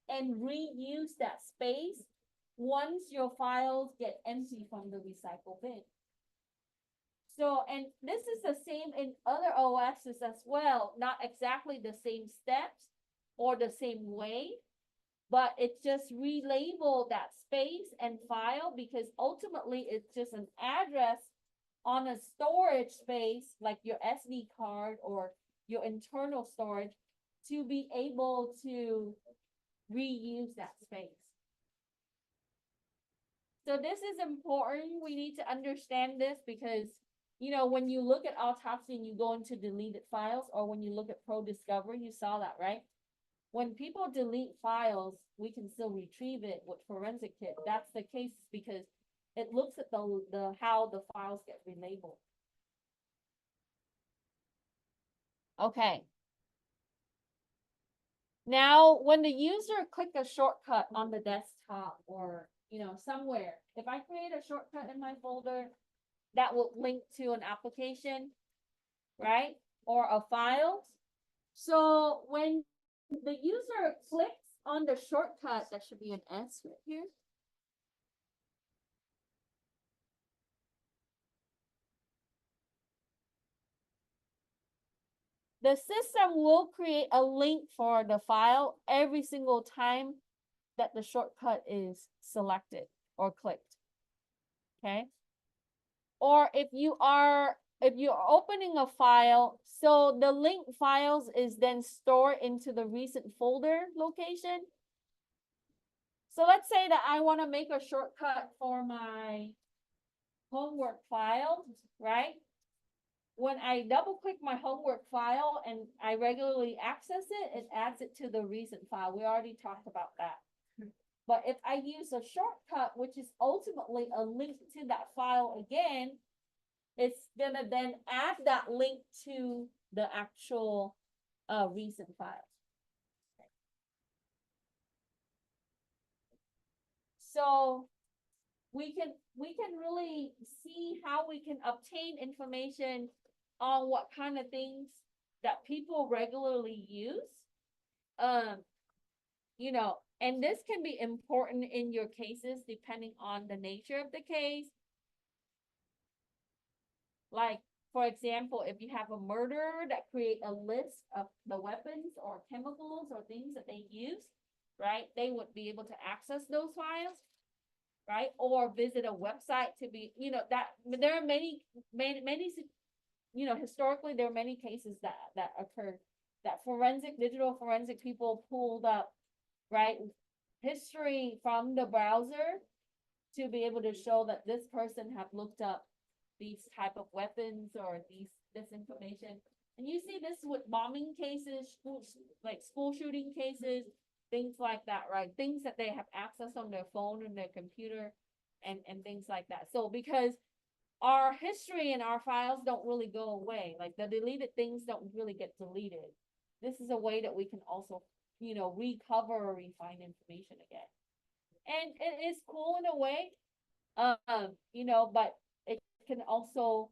and reuse that space once your files get empty from the recycle bin. So, and this is the same in other OSs as well, not exactly the same steps or the same way, but it's just relabel that space and file because ultimately it's just an address on a storage space like your SD card or your internal storage to be able to reuse that space. So this is important. We need to understand this because, you know, when you look at autopsy and you go into deleted files, or when you look at Pro Discovery, you saw that, right? When people delete files, we can still retrieve it with Forensic Kit. That's the case because it looks at the how the files get relabeled. Okay. Now, when the user click a shortcut on the desktop or, you know, somewhere, if I create a shortcut in my folder, that will link to an application, right? Or a file. So when the user clicks on the shortcut, that should be an S right here. The system will create a link for the file every single time that the shortcut is selected or clicked. Okay. Or if you're opening a file, so the link files is then stored into the recent folder location. So let's say that I want to make a shortcut for my homework file, right? When I double click my homework file and I regularly access it, it adds it to the recent file. We already talked about that. But if I use a shortcut, which is ultimately a link to that file again, it's gonna then add that link to the actual recent file. So we can really see how we can obtain information on what kind of things that people regularly use. You know, and this can be important in your cases depending on the nature of the case. Like, for example, if you have a murderer that create a list of the weapons or chemicals or things that they use, right? They would be able to access those files, right? Or visit a website to be, that there are many, historically, there are many cases that occurred that digital forensic people pulled up, right? History from the browser to be able to show that this person have looked up these type of weapons or this information. And you see this with bombing cases, school shooting cases, things like that, right? Things that they have access on their phone and their computer and things like that. So because our history and our files don't really go away, like the deleted things don't really get deleted. This is a way that we can also, recover or refine information again. And it is cool in a way, but it can also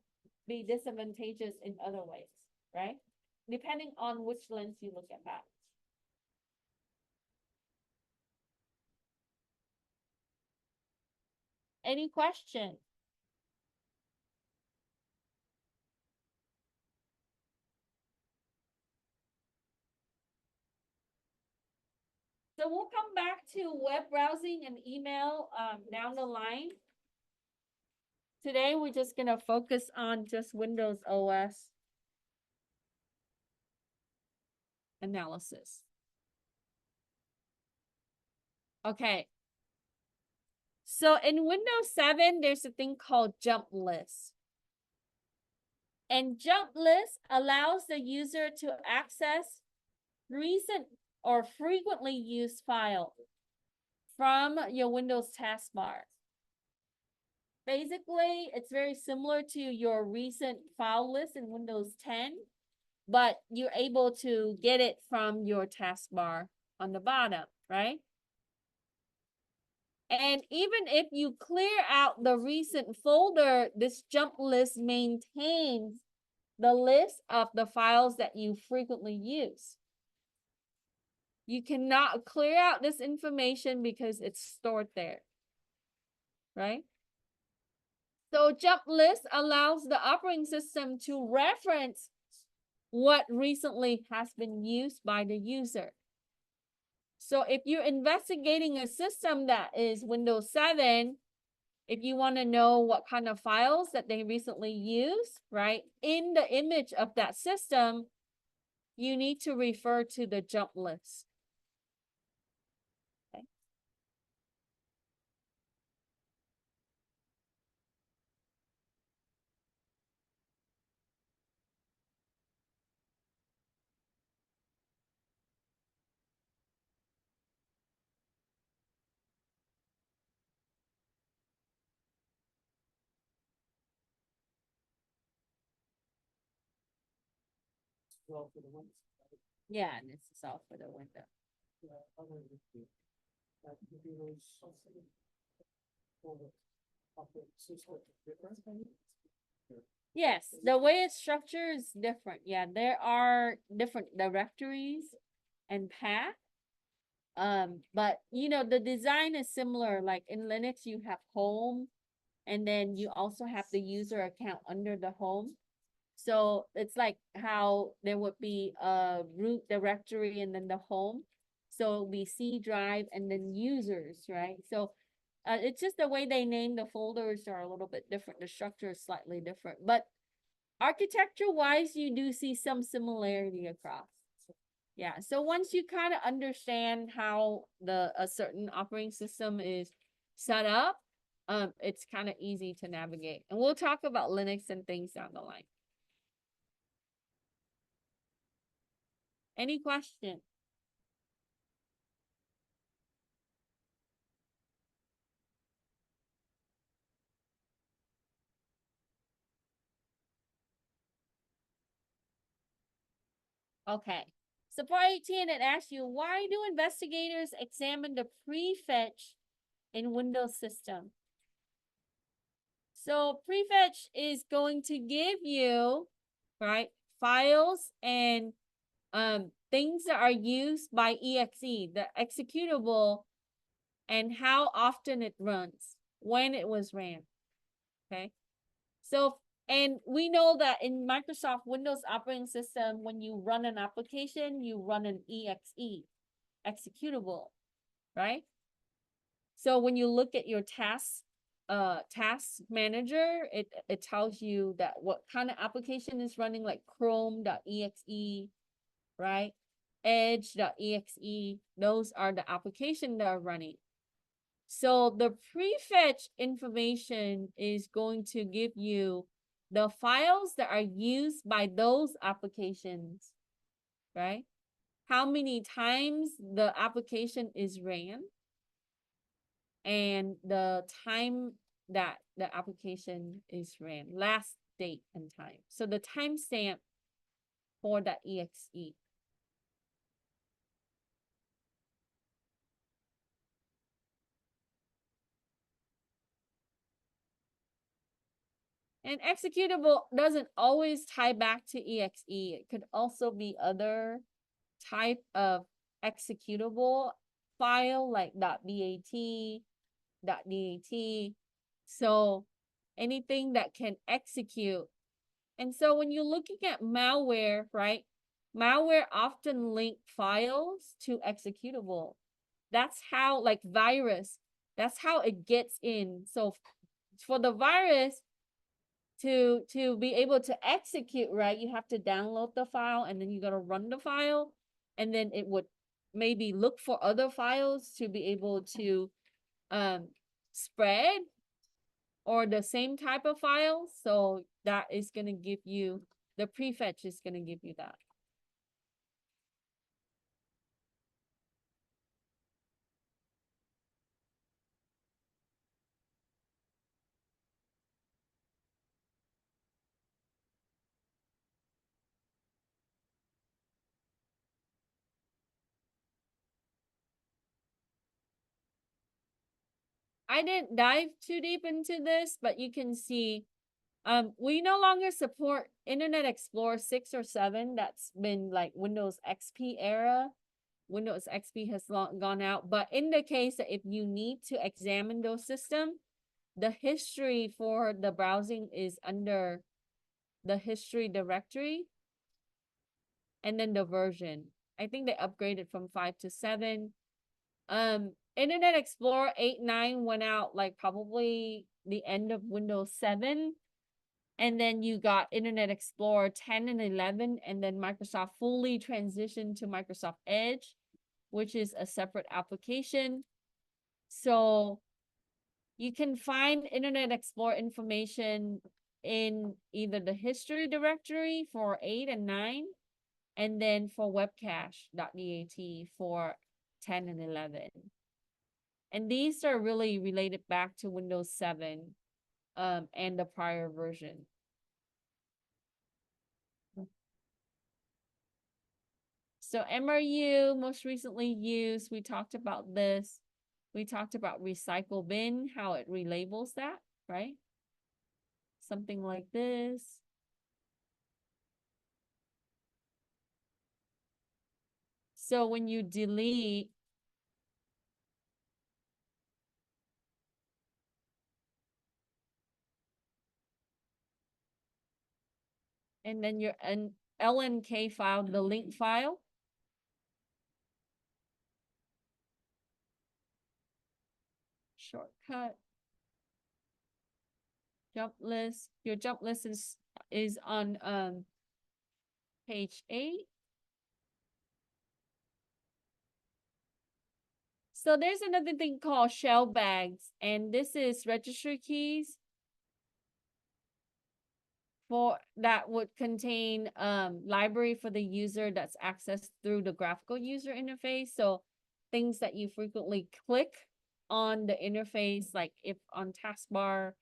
be disadvantageous in other ways, right? Depending on which lens you look at that. Any question? So we'll come back to web browsing and email down the line. Today, we're just gonna focus on just Windows OS analysis. Okay. So in Windows 7, there's a thing called jump list. And jump list allows the user to access recent or frequently used files from your Windows taskbar. Basically, it's very similar to your recent file list in Windows 10, but you're able to get it from your taskbar on the bottom, right? And even if you clear out the recent folder, this jump list maintains the list of the files that you frequently use. You cannot clear out this information because it's stored there, right? So jump list allows the operating system to reference what recently has been used by the user. So if you're investigating a system that is Windows 7, if you want to know what kind of files that they recently used, right, in the image of that system, you need to refer to the jump list. Okay. Well, for the ones, Yeah, and this is all for the window. other computers. Or the operating system different. Yes, the way it's structured is different. Yeah, there are different directories and paths. But the design is similar. Like in Linux, you have home, and then you also have the user account under the home. So it's like how there would be a root directory and then the home. So it'll be C drive and then users, right? So it's just the way they name the folders are a little bit different. The structure is slightly different, but architecture wise, you do see some similarity across. Yeah, so once you kind of understand how a certain operating system is set up, it's kind of easy to navigate. And we'll talk about Linux and things down the line. Any question? Okay. So for 18, it asks you, why do investigators examine the prefetch in Windows system? So prefetch is going to give you, right, files and things that are used by exe, the executable, and how often it runs, when it was ran. Okay. So And we know that in Microsoft Windows operating system, when you run an application, you run an EXE, executable, right? So when you look at your task manager, it tells you that what kind of application is running, like Chrome.exe, right? Edge.exe, those are the application that are running. So the prefetch information is going to give you the files that are used by those applications, right? How many times the application is ran, and the time that the application is ran, last date and time. So the timestamp for that exe. And executable doesn't always tie back to exe. It could also be other type of executable file like .bat, .dat. So anything that can execute. And so when you're looking at malware, right? Malware often link files to executable. That's how, like virus, that's how it gets in. So for the virus to be able to execute, right, you have to download the file, and then you got to run the file, and then it would maybe look for other files to be able to spread, or the same type of file. So that is going to give you, the prefetch is going to give you that. I didn't dive too deep into this, but you can see we no longer support Internet Explorer 6 or 7. That's been like Windows XP era. Windows XP has gone out. But in the case that if you need to examine those systems, the history for the browsing is under the history directory, and then the version. I think they upgraded from 5 to 7. Internet Explorer 8, 9 went out like probably the end of Windows 7. And then you got Internet Explorer 10 and 11, and then Microsoft fully transitioned to Microsoft Edge, which is a separate application. So you can find Internet Explorer information in either the history directory for 8 and 9, and then for webcache.dat for 10 and 11. And these are really related back to Windows 7 and the prior version. So MRU most recently used, we talked about this. We talked about recycle bin, how it relabels that, right? Something like this. So when you delete, and then your LNK file, the link file. Shortcut. Jump list. Your jump list is on page 8. So there's another thing called shell bags, and this is registry keys for that would contain library for the user that's accessed through the graphical user interface. So things that you frequently click on the interface, like if on taskbar,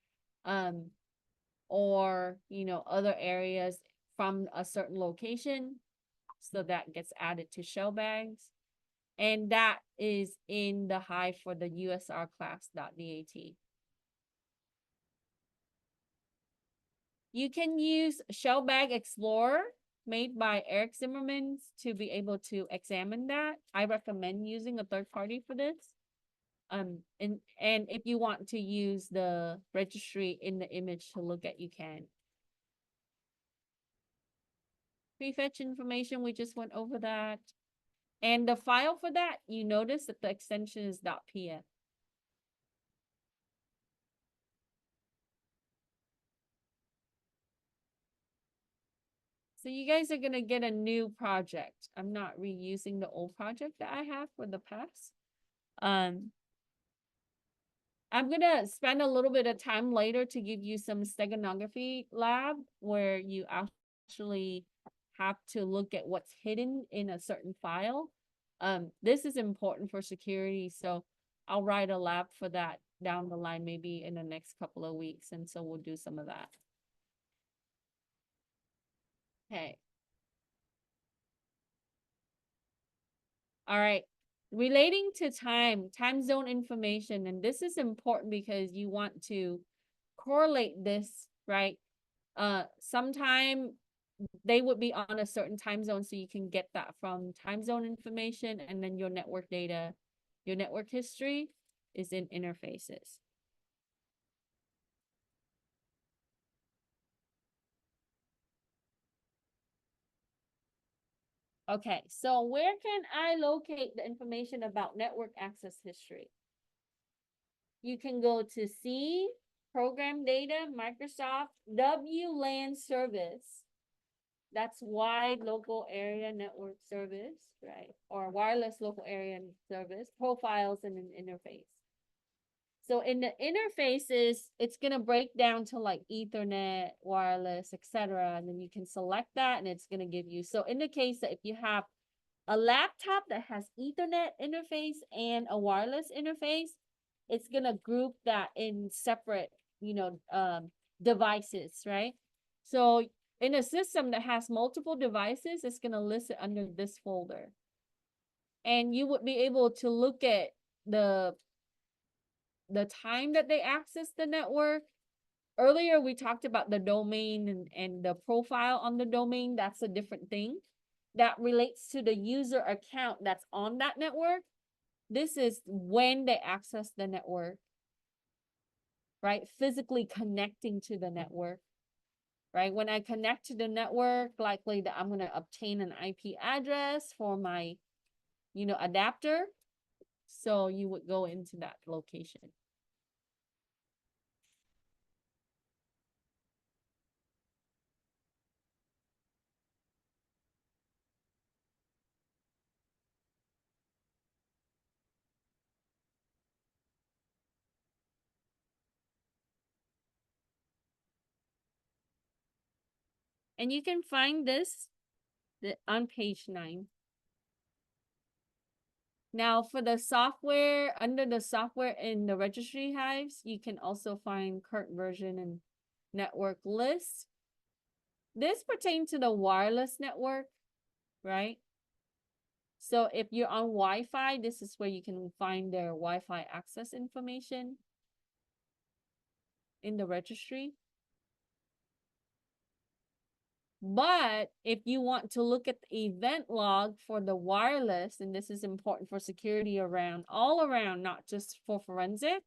or other areas from a certain location. So that gets added to shell bags. And that is in the hive for the USR class.dat. You can use Shellbag Explorer made by Eric Zimmerman to be able to examine that. I recommend using a third party for this. And if you want to use the registry in the image to look at, you can. prefetch information, we just went over that. And the file for that, you notice that the extension is .pf. So you guys are gonna get a new project. I'm not reusing the old project that I have for the past. I'm gonna spend a little bit of time later to give you some steganography lab where you actually have to look at what's hidden in a certain file. This is important for security, so I'll write a lab for that down the line, maybe in the next couple of weeks, and so we'll do some of that. Okay. All right. Relating to time zone information, and this is important because you want to correlate this, right? Sometime they would be on a certain time zone, so you can get that from time zone information, and then your network data, your network history is in interfaces. Okay, so where can I locate the information about network access history? You can go to C, Program Data, Microsoft, WLAN Service. That's Wide Local Area Network Service, right? Or Wireless Local Area Service, Profiles, and an interface. So in the interfaces, it's gonna break down to like Ethernet, wireless, etc. And then you can select that and it's gonna give you, so in the case that if you have a laptop that has Ethernet interface and a wireless interface, it's gonna group that in separate, devices, right? So in a system that has multiple devices, it's gonna list it under this folder. And you would be able to look at the time that they access the network. Earlier, we talked about the domain and the profile on the domain. That's a different thing. That relates to the user account that's on that network. This is when they access the network, right? Physically connecting to the network, right? When I connect to the network, likely that I'm going to obtain an IP address for my, adapter. So you would go into that location. And you can find this on page 9. Now for the software, under the software in the registry hives, you can also find current version and network list. This pertains to the wireless network, right? So if you're on Wi-Fi, this is where you can find their Wi-Fi access information in the registry. But if you want to look at the event log for the wireless, and this is important for security all around, not just for forensic,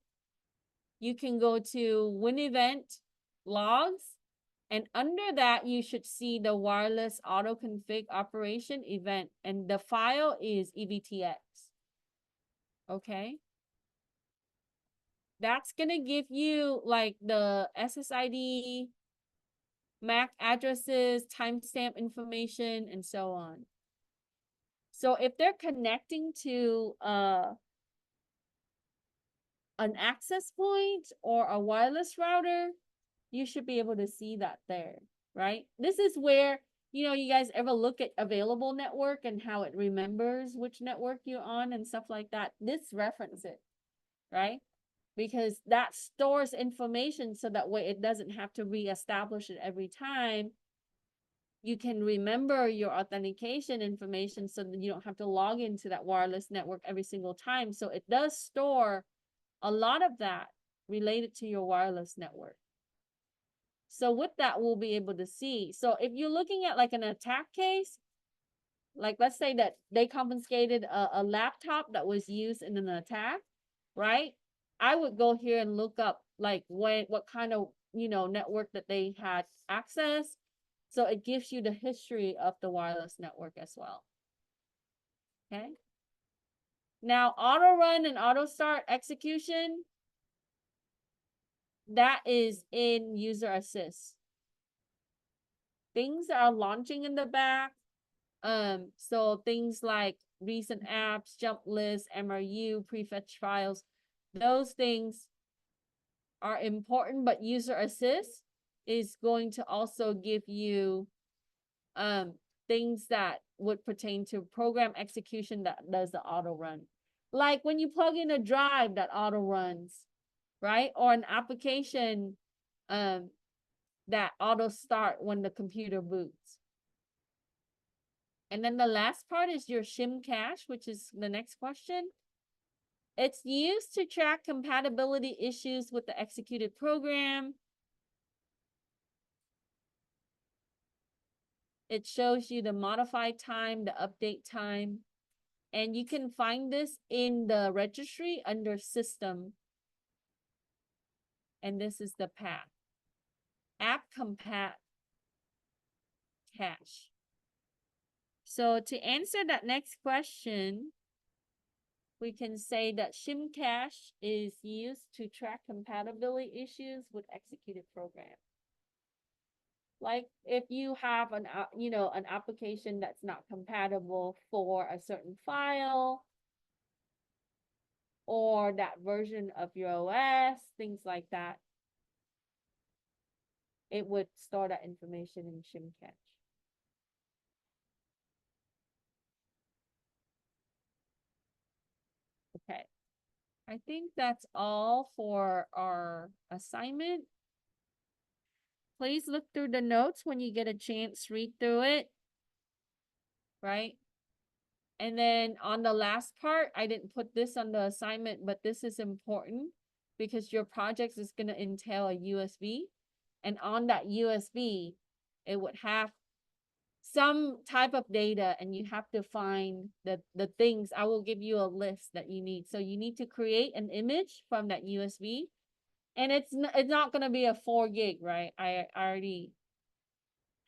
you can go to WinEvent logs, and under that, you should see the wireless auto config operation event, and the file is EVTX. Okay. That's gonna give you like the SSID, MAC addresses, timestamp information, and so on. So if they're connecting to an access point or a wireless router, you should be able to see that there, right? This is where, you guys ever look at available network and how it remembers which network you're on and stuff like that. This references it, right? Because that stores information so that way it doesn't have to reestablish it every time. You can remember your authentication information so that you don't have to log into that wireless network every single time. So it does store a lot of that related to your wireless network. So with that, we'll be able to see. So if you're looking at like an attack case, like let's say that they confiscated a laptop that was used in an attack, right? I would go here and look up like what kind of, network that they had access. So it gives you the history of the wireless network as well. Okay. Now, auto run and auto start execution, that is in user assist. Things are launching in the back. So things like recent apps, jump lists, MRU, prefetch files, those things are important, but user assist is going to also give you things that would pertain to program execution that does the auto run. Like when you plug in a drive that auto runs, right? Or an application that auto start when the computer boots. And then the last part is your shim cache, which is the next question. It's used to track compatibility issues with the executed program. It shows you the modify time, the update time. And you can find this in the registry under system. And this is the path. App compat cache. So to answer that next question, we can say that shim cache is used to track compatibility issues with executed program. Like if you have an application that's not compatible for a certain file or that version of your OS, things like that, it would store that information in shim cache. Okay, I think that's all for our assignment. Please look through the notes when you get a chance, read through it, right? And then on the last part, I didn't put this on the assignment, but this is important because your project is going to entail a USB. And on that USB, it would have some type of data, and you have to find the things. I will give you a list that you need. So you need to create an image from that USB. And it's not going to be a 4 gig, right? I already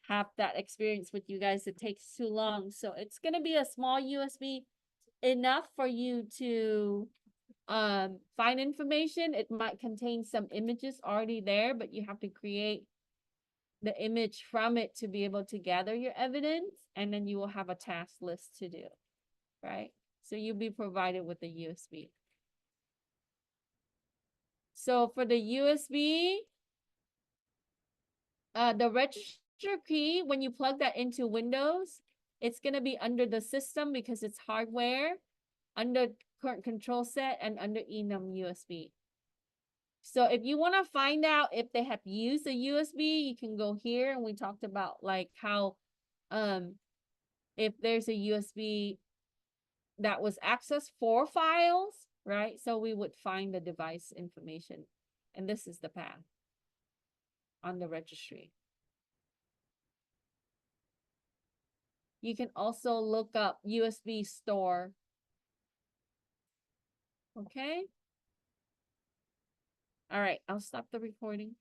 have that experience with you guys. It takes too long. So it's going to be a small USB, enough for you to find information. It might contain some images already there, but you have to create the image from it to be able to gather your evidence, and then you will have a task list to do, right? So you'll be provided with a USB. So for the USB, the register key, when you plug that into Windows, it's going to be under the system because it's hardware, under current control set, and under enum USB. So if you want to find out if they have used a USB, you can go here, and we talked about like how if there's a USB that was accessed for files, right? So we would find the device information. And this is the path on the registry. You can also look up USB store. Okay. All right, I'll stop the recording.